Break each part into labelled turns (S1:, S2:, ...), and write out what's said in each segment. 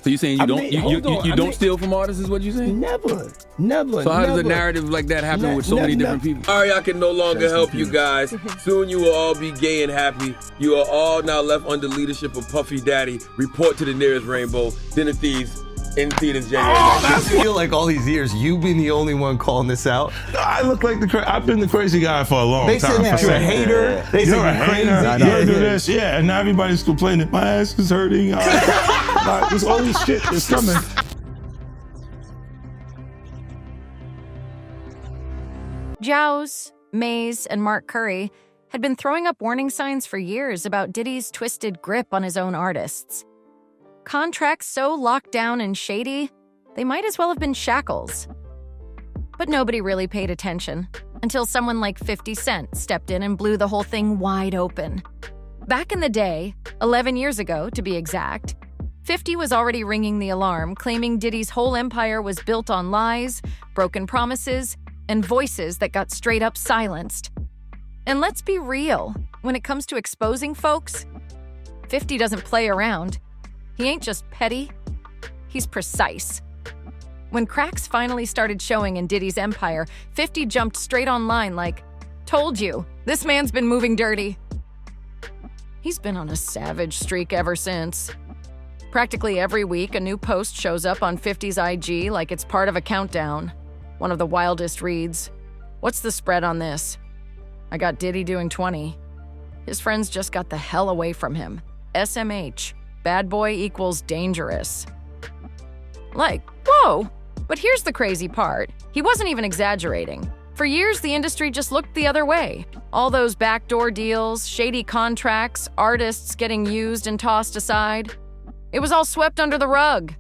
S1: So you saying you don't steal from artists is what you saying?
S2: Never.
S1: So how does a narrative like that happen with so many different people? Sorry, I can no longer help you guys. Soon you will all be gay and happy. You are all now left under leadership of Puffy Daddy. Report to the nearest rainbow. Dinner Thieves in theaters January.
S3: I feel like all these years you've been the only one calling this out.
S4: I look like I've been the crazy guy for a long time.
S3: They said you're a hater. They said you're crazy.
S4: You do this, yeah, and now everybody's complaining. My ass is hurting. There's all this shit that's coming.
S5: Jowls, Mays, and Mark Curry had been throwing up warning signs for years about Diddy's twisted grip on his own artists. Contracts so locked down and shady, they might as well have been shackles. But nobody really paid attention until someone like 50 Cent stepped in and blew the whole thing wide open. Back in the day, 11 years ago to be exact, 50 was already ringing the alarm, claiming Diddy's whole empire was built on lies, broken promises, and voices that got straight up silenced. And let's be real, when it comes to exposing folks, 50 doesn't play around. He ain't just petty, he's precise. When cracks finally started showing in Diddy's empire, 50 jumped straight online like, "Told you, this man's been moving dirty." He's been on a savage streak ever since. Practically every week, a new post shows up on 50's IG like it's part of a countdown. One of the wildest reads, "What's the spread on this? I got Diddy doing 20. His friends just got the hell away from him. SMH. Bad boy equals dangerous." Like, whoa! But here's the crazy part. He wasn't even exaggerating. For years, the industry just looked the other way. All those backdoor deals, shady contracts, artists getting used and tossed aside. It was all swept under the rug.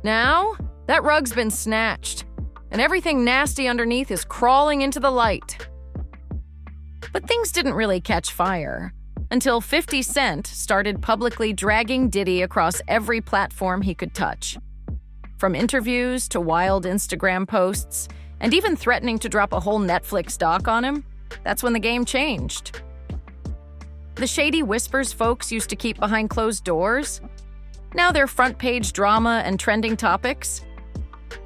S5: Now, that rug's been snatched, and everything nasty underneath is crawling into the light. But things didn't really catch fire until 50 Cent started publicly dragging Diddy across every platform he could touch. From interviews to wild Instagram posts, and even threatening to drop a whole Netflix doc on him, that's when the game changed. The shady whispers folks used to keep behind closed doors, now they're front-page drama and trending topics.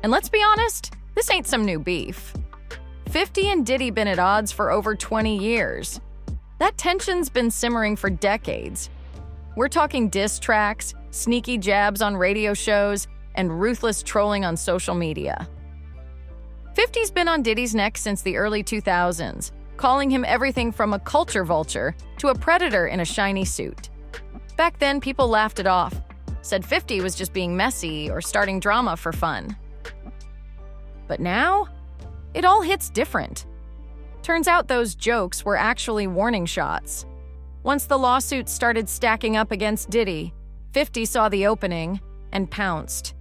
S5: And let's be honest, this ain't some new beef. 50 and Diddy been at odds for over 20 years. That tension's been simmering for decades. We're talking diss tracks, sneaky jabs on radio shows, and ruthless trolling on social media. 50's been on Diddy's neck since the early 2000s, calling him everything from a culture vulture to a predator in a shiny suit. Back then, people laughed it off, said 50 was just being messy or starting drama for fun. But now, it all hits different. Turns out those jokes were actually warning shots. Once the lawsuits started stacking up against Diddy, 50 saw the opening and pounced.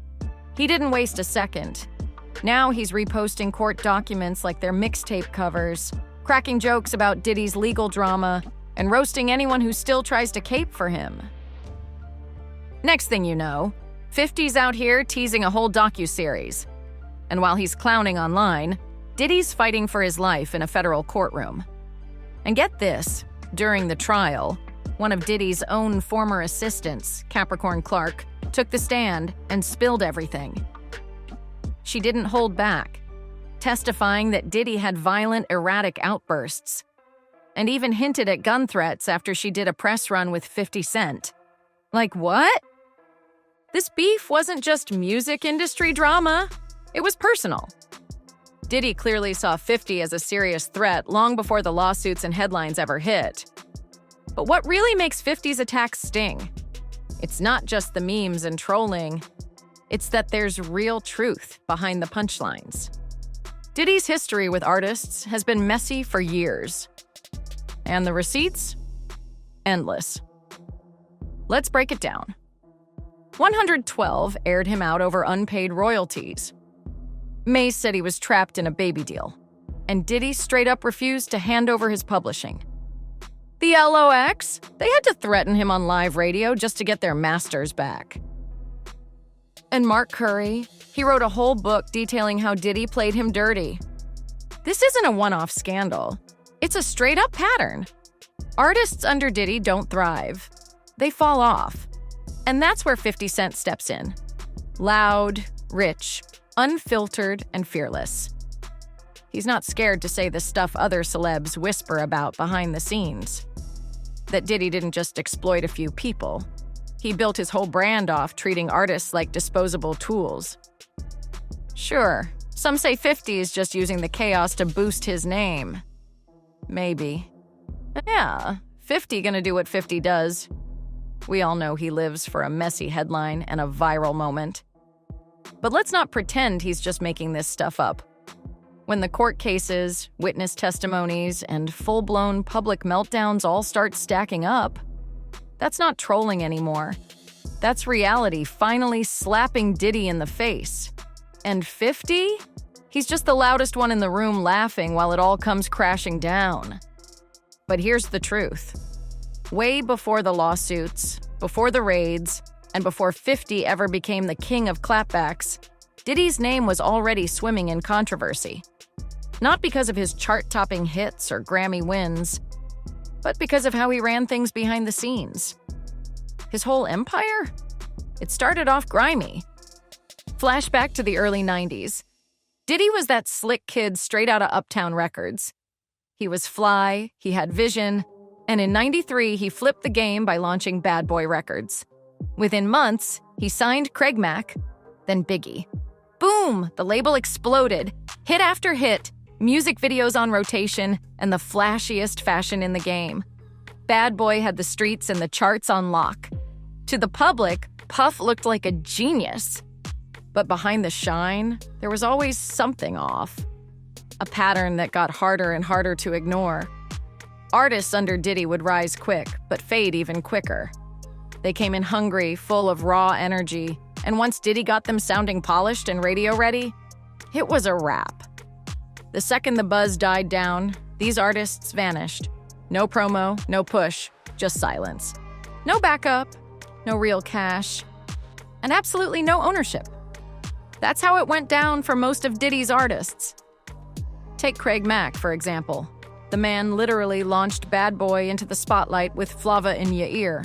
S5: He didn't waste a second. Now he's reposting court documents like they're mixtape covers, cracking jokes about Diddy's legal drama, and roasting anyone who still tries to cape for him. Next thing you know, 50's out here teasing a whole docuseries. And while he's clowning online, Diddy's fighting for his life in a federal courtroom. And get this, during the trial, one of Diddy's own former assistants, Capricorn Clark, took the stand and spilled everything. She didn't hold back, testifying that Diddy had violent, erratic outbursts, and even hinted at gun threats after she did a press run with 50 Cent. Like, what? This beef wasn't just music industry drama, it was personal. Diddy clearly saw 50 as a serious threat long before the lawsuits and headlines ever hit. But what really makes 50's attacks sting? It's not just the memes and trolling. It's that there's real truth behind the punchlines. Diddy's history with artists has been messy for years. And the receipts? Endless. Let's break it down. 112 aired him out over unpaid royalties. Mace said he was trapped in a baby deal, and Diddy straight up refused to hand over his publishing. The LOX, they had to threaten him on live radio just to get their masters back. And Mark Curry, he wrote a whole book detailing how Diddy played him dirty. This isn't a one-off scandal. It's a straight-up pattern. Artists under Diddy don't thrive. They fall off. And that's where 50 Cent steps in. Loud, rich, unfiltered, and fearless. He's not scared to say the stuff other celebs whisper about behind the scenes. That Diddy didn't just exploit a few people. He built his whole brand off treating artists like disposable tools. Sure, some say 50 is just using the chaos to boost his name. Maybe. Yeah, 50 gonna do what 50 does. We all know he lives for a messy headline and a viral moment. But let's not pretend he's just making this stuff up. When the court cases, witness testimonies, and full-blown public meltdowns all start stacking up, that's not trolling anymore. That's reality finally slapping Diddy in the face. And 50? He's just the loudest one in the room laughing while it all comes crashing down. But here's the truth. Way before the lawsuits, before the raids, and before 50 ever became the king of clapbacks, Diddy's name was already swimming in controversy. Not because of his chart-topping hits or Grammy wins, but because of how he ran things behind the scenes. His whole empire? It started off grimy. Flashback to the early 90s. Diddy was that slick kid straight out of Uptown Records. He was fly, he had vision, and in '93 he flipped the game by launching Bad Boy Records. Within months, he signed Craig Mack, then Biggie. Boom! The label exploded. Hit after hit, music videos on rotation, and the flashiest fashion in the game. Bad Boy had the streets and the charts on lock. To the public, Puff looked like a genius. But behind the shine, there was always something off. A pattern that got harder and harder to ignore. Artists under Diddy would rise quick, but fade even quicker. They came in hungry, full of raw energy, and once Diddy got them sounding polished and radio-ready, it was a wrap. The second the buzz died down, these artists vanished. No promo, no push, just silence. No backup, no real cash, and absolutely no ownership. That's how it went down for most of Diddy's artists. Take Craig Mack, for example. The man literally launched Bad Boy into the spotlight with Flava in Ya Ear.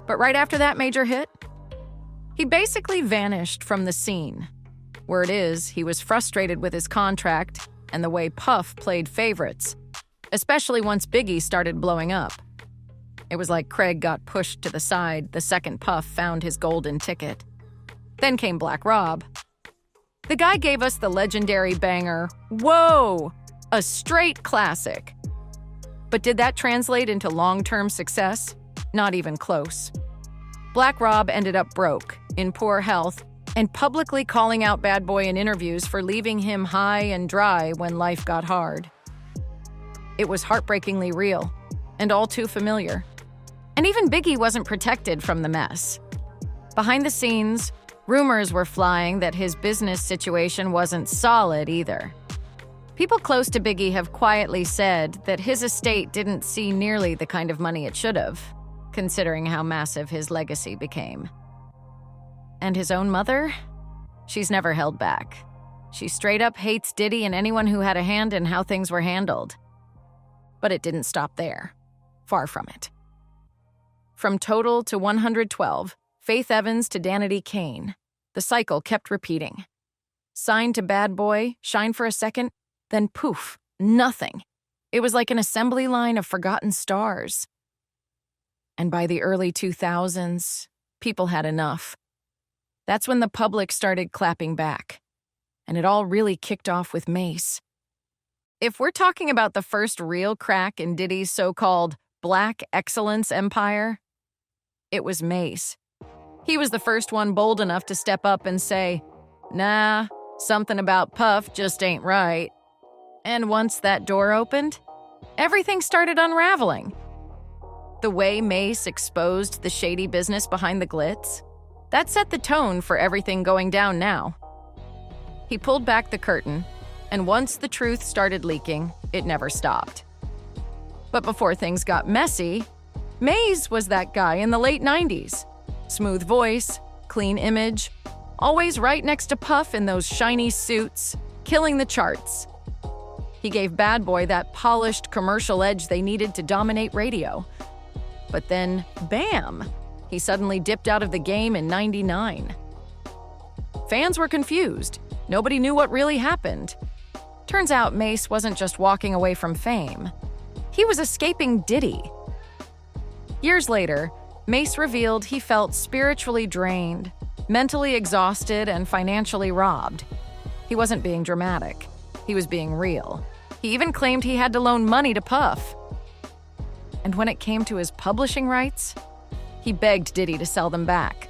S5: But right after that major hit, he basically vanished from the scene. Word is, he was frustrated with his contract and the way Puff played favorites, especially once Biggie started blowing up. It was like Craig got pushed to the side the second Puff found his golden ticket. Then came Black Rob. The guy gave us the legendary banger, Whoa! A straight classic. But did that translate into long-term success? Not even close. Black Rob ended up broke, in poor health, and publicly calling out Bad Boy in interviews for leaving him high and dry when life got hard. It was heartbreakingly real, and all too familiar. And even Biggie wasn't protected from the mess. Behind the scenes, rumors were flying that his business situation wasn't solid either. People close to Biggie have quietly said that his estate didn't see nearly the kind of money it should have, considering how massive his legacy became. And his own mother? She's never held back. She straight up hates Diddy and anyone who had a hand in how things were handled. But it didn't stop there. Far from it. From Total to 112, Faith Evans to Danity Kane, the cycle kept repeating. Signed to Bad Boy, shine for a second, then poof, nothing. It was like an assembly line of forgotten stars. And by the early 2000s, people had enough. That's when the public started clapping back. And it all really kicked off with Mace. If we're talking about the first real crack in Diddy's so-called Black Excellence empire, it was Mace. He was the first one bold enough to step up and say, nah, something about Puff just ain't right. And once that door opened, everything started unraveling. The way Mace exposed the shady business behind the glitz, that set the tone for everything going down now. He pulled back the curtain, and once the truth started leaking, it never stopped. But before things got messy, Maze was that guy in the late 90s. Smooth voice, clean image, always right next to Puff in those shiny suits, killing the charts. He gave Bad Boy that polished commercial edge they needed to dominate radio. But then, bam! he suddenly dipped out of the game in '99. Fans were confused. Nobody knew what really happened. Turns out Mace wasn't just walking away from fame. He was escaping Diddy. Years later, Mace revealed he felt spiritually drained, mentally exhausted, and financially robbed. He wasn't being dramatic. He was being real. He even claimed he had to loan money to Puff. And when it came to his publishing rights, he begged Diddy to sell them back,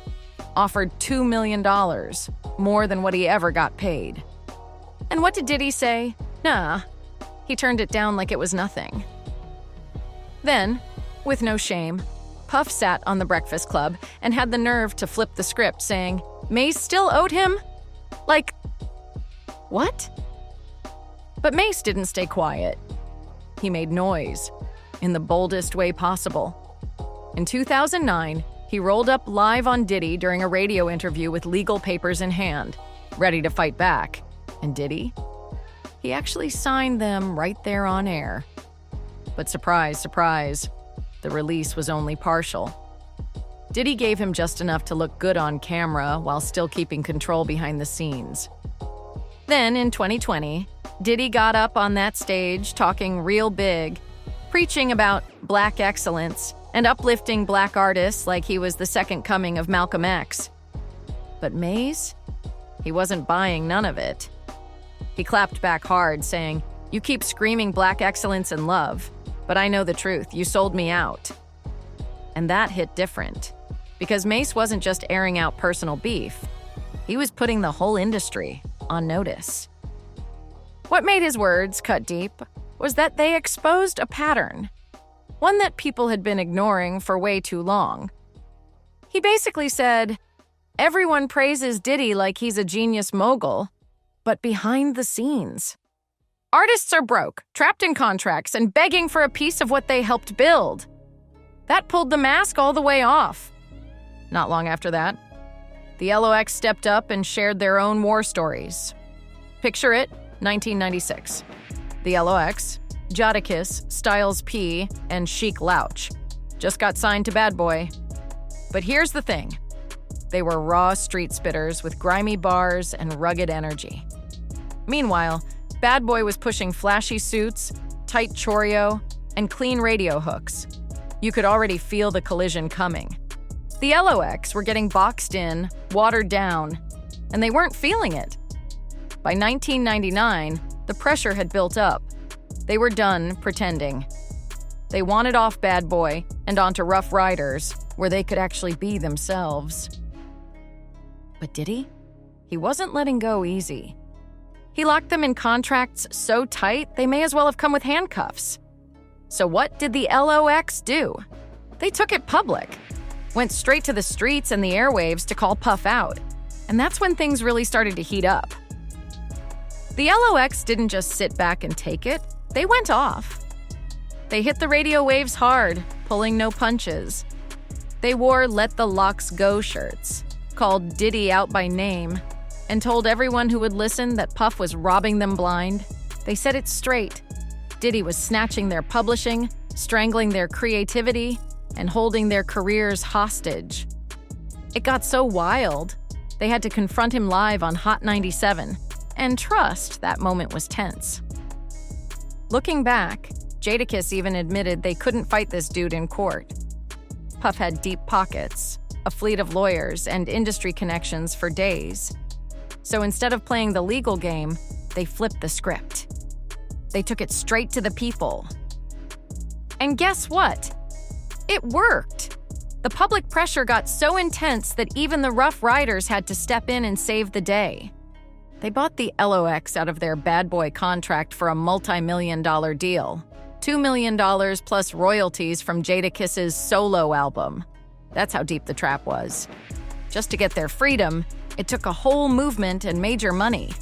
S5: offered $2 million, more than what he ever got paid. And what did Diddy say? Nah. He turned it down like it was nothing. Then, with no shame, Puff sat on The Breakfast Club and had the nerve to flip the script saying, Mace still owed him? Like, what? But Mace didn't stay quiet. He made noise, in the boldest way possible. In 2009, he rolled up live on Diddy during a radio interview with legal papers in hand, ready to fight back. And Diddy? He actually signed them right there on air. But surprise, surprise, the release was only partial. Diddy gave him just enough to look good on camera while still keeping control behind the scenes. Then, in 2020, Diddy got up on that stage talking real big, preaching about Black excellence and uplifting Black artists like he was the second coming of Malcolm X. But Maze? He wasn't buying none of it. He clapped back hard, saying, You keep screaming Black excellence and love, but I know the truth. You sold me out. And that hit different, because Mace wasn't just airing out personal beef. He was putting the whole industry on notice. What made his words cut deep was that they exposed a pattern, one that people had been ignoring for way too long. He basically said, everyone praises Diddy like he's a genius mogul, but behind the scenes, artists are broke, trapped in contracts, and begging for a piece of what they helped build. That pulled the mask all the way off. Not long after that, the LOX stepped up and shared their own war stories. Picture it, 1996. The LOX, Jadakiss, Styles P, and Chic Louch just got signed to Bad Boy. But here's the thing. They were raw street spitters with grimy bars and rugged energy. Meanwhile, Bad Boy was pushing flashy suits, tight choreo, and clean radio hooks. You could already feel the collision coming. The LOX were getting boxed in, watered down, and they weren't feeling it. By 1999, the pressure had built up. They were done pretending. They wanted off Bad Boy and onto Rough Riders, where they could actually be themselves. But did he? He wasn't letting go easy. He locked them in contracts so tight they may as well have come with handcuffs. So what did the LOX do? They took it public, went straight to the streets and the airwaves to call Puff out. And that's when things really started to heat up. The LOX didn't just sit back and take it, they went off. They hit the radio waves hard, pulling no punches. They wore Let the Locks Go shirts, called Diddy out by name, and told everyone who would listen that Puff was robbing them blind. They said it straight. Diddy was snatching their publishing, strangling their creativity, and holding their careers hostage. It got so wild, they had to confront him live on Hot 97, and trust that moment was tense. Looking back, Jadakiss even admitted they couldn't fight this dude in court. Puff had deep pockets, a fleet of lawyers, and industry connections for days. So instead of playing the legal game, they flipped the script. They took it straight to the people. And guess what? It worked. The public pressure got so intense that even the Rough Riders had to step in and save the day. They bought the LOX out of their Bad Boy contract for a multi-million-dollar deal. $2 million plus royalties from Jadakiss's solo album. That's how deep the trap was. Just to get their freedom, it took a whole movement and major money.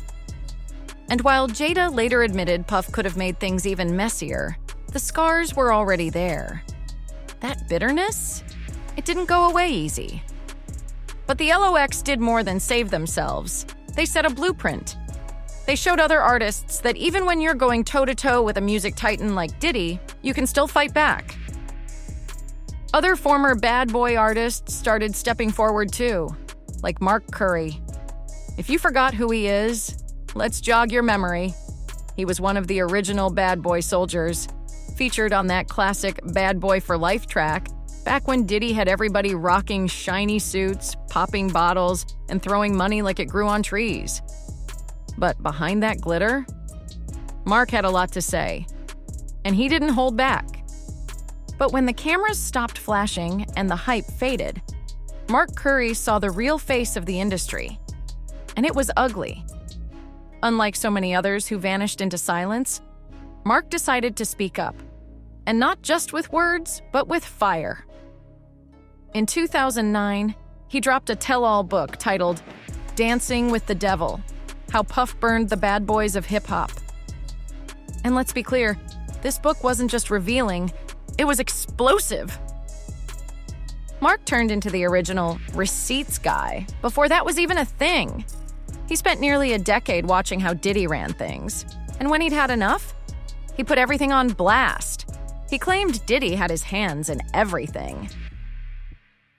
S5: And while Jada later admitted Puff could have made things even messier, the scars were already there. That bitterness? It didn't go away easy. But the LOX did more than save themselves. They set a blueprint. They showed other artists that even when you're going toe-to-toe with a music titan like Diddy, you can still fight back. Other former bad boy artists started stepping forward too, like Mark Curry. If you forgot who he is, let's jog your memory. He was one of the original bad boy soldiers, featured on that classic Bad Boy for Life track, back when Diddy had everybody rocking shiny suits, popping bottles, and throwing money like it grew on trees. But behind that glitter, Mark had a lot to say, and he didn't hold back. But when the cameras stopped flashing and the hype faded, Mark Curry saw the real face of the industry, and it was ugly. Unlike so many others who vanished into silence, Mark decided to speak up, and not just with words, but with fire. In 2009, he dropped a tell-all book titled Dancing with the Devil: How Puff Burned the Bad Boys of Hip-Hop. And let's be clear, this book wasn't just revealing, it was explosive. Mark turned into the original receipts guy before that was even a thing. He spent nearly a decade watching how Diddy ran things, and when he'd had enough, he put everything on blast. He claimed Diddy had his hands in everything.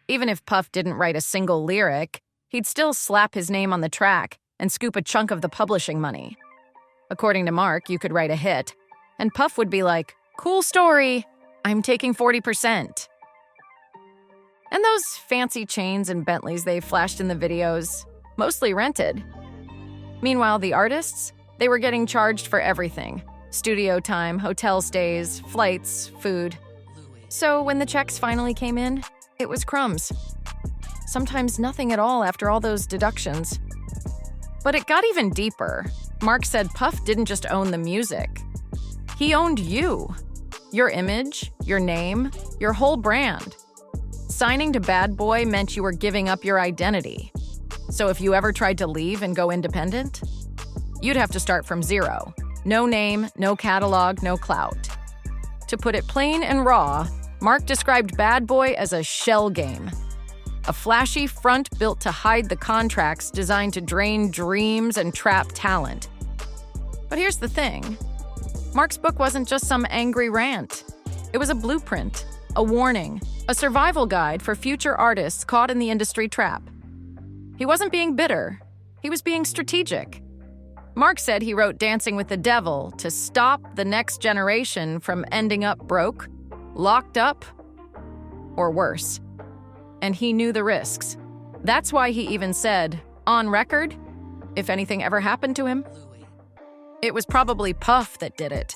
S5: Even if Puff didn't write a single lyric, he'd still slap his name on the track and scoop a chunk of the publishing money. According to Mark, you could write a hit, and Puff would be like, "Cool story, I'm taking 40%. And those fancy chains and Bentleys they flashed in the videos, mostly rented. Meanwhile, the artists, they were getting charged for everything: studio time, hotel stays, flights, food. So when the checks finally came in, it was crumbs. Sometimes nothing at all after all those deductions. But it got even deeper. Mark said Puff didn't just own the music. He owned you. Your image, your name, your whole brand. Signing to Bad Boy meant you were giving up your identity. So if you ever tried to leave and go independent, you'd have to start from zero. No name, no catalog, no clout. To put it plain and raw, Mark described Bad Boy as a shell game. A flashy front built to hide the contracts designed to drain dreams and trap talent. But here's the thing. Mark's book wasn't just some angry rant. It was a blueprint, a warning, a survival guide for future artists caught in the industry trap. He wasn't being bitter. He was being strategic. Mark said he wrote Dancing with the Devil to stop the next generation from ending up broke, locked up, or worse. And he knew the risks. That's why he even said, on record, if anything ever happened to him, it was probably Puff that did it.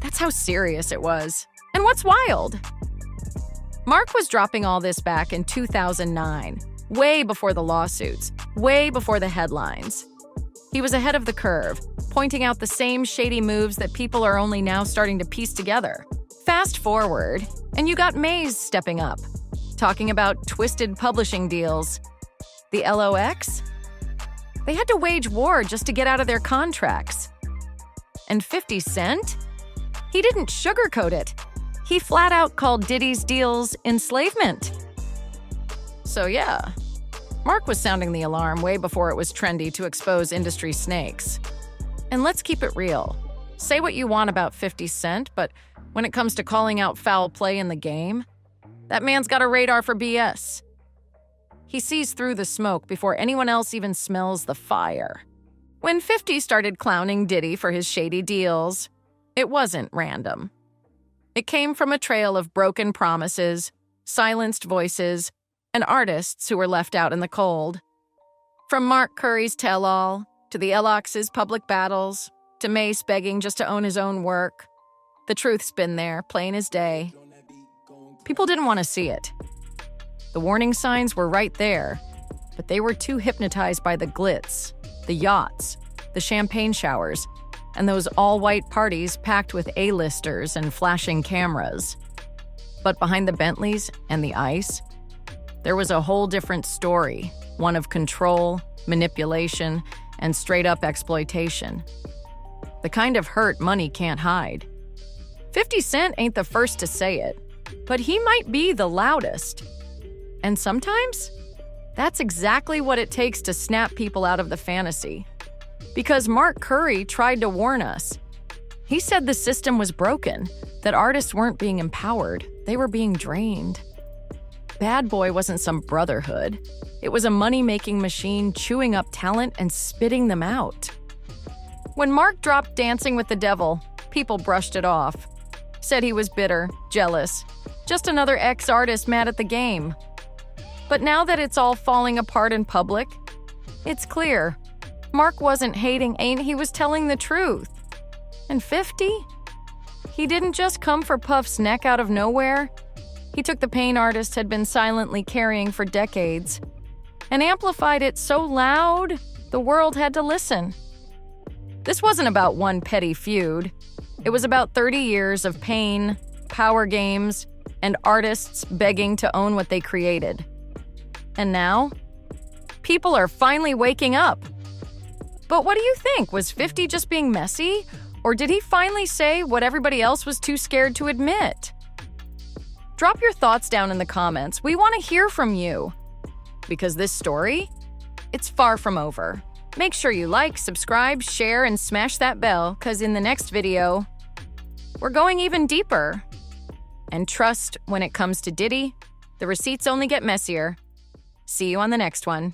S5: That's how serious it was. And what's wild? Mark was dropping all this back in 2009, way before the lawsuits, way before the headlines. He was ahead of the curve, pointing out the same shady moves that people are only now starting to piece together. Fast forward, and you got Maze stepping up, talking about twisted publishing deals. The LOX? They had to wage war just to get out of their contracts. And 50 Cent? He didn't sugarcoat it. He flat out called Diddy's deals enslavement. So yeah, Mark was sounding the alarm way before it was trendy to expose industry snakes. And let's keep it real. Say what you want about 50 Cent, but when it comes to calling out foul play in the game, that man's got a radar for BS. He sees through the smoke before anyone else even smells the fire. When 50 started clowning Diddy for his shady deals, it wasn't random. It came from a trail of broken promises, silenced voices, and artists who were left out in the cold. From Mark Curry's tell-all, to the LOX's public battles, to Mace begging just to own his own work, the truth's been there, plain as day. People didn't want to see it. The warning signs were right there, but they were too hypnotized by the glitz, the yachts, the champagne showers, and those all-white parties packed with A-listers and flashing cameras. But behind the Bentleys and the ice, there was a whole different story, one of control, manipulation, and straight-up exploitation. The kind of hurt money can't hide. 50 Cent ain't the first to say it, but he might be the loudest. And sometimes, that's exactly what it takes to snap people out of the fantasy. Because Mark Curry tried to warn us. He said the system was broken, that artists weren't being empowered, they were being drained. Bad Boy wasn't some brotherhood. It was a money-making machine chewing up talent and spitting them out. When Mark dropped Dancing with the Devil, people brushed it off. Said he was bitter, jealous, just another ex-artist mad at the game. But now that it's all falling apart in public, it's clear. Mark wasn't hating, he was telling the truth. And 50? He didn't just come for Puff's neck out of nowhere. He took the pain artist had been silently carrying for decades and amplified it so loud, the world had to listen. This wasn't about one petty feud. It was about 30 years of pain, power games, and artists begging to own what they created. And now, people are finally waking up. But what do you think? Was 50 just being messy? Or did he finally say what everybody else was too scared to admit? Drop your thoughts down in the comments. We want to hear from you. Because this story, it's far from over. Make sure you like, subscribe, share, and smash that bell, because in the next video, we're going even deeper. And trust, when it comes to Diddy, the receipts only get messier. See you on the next one.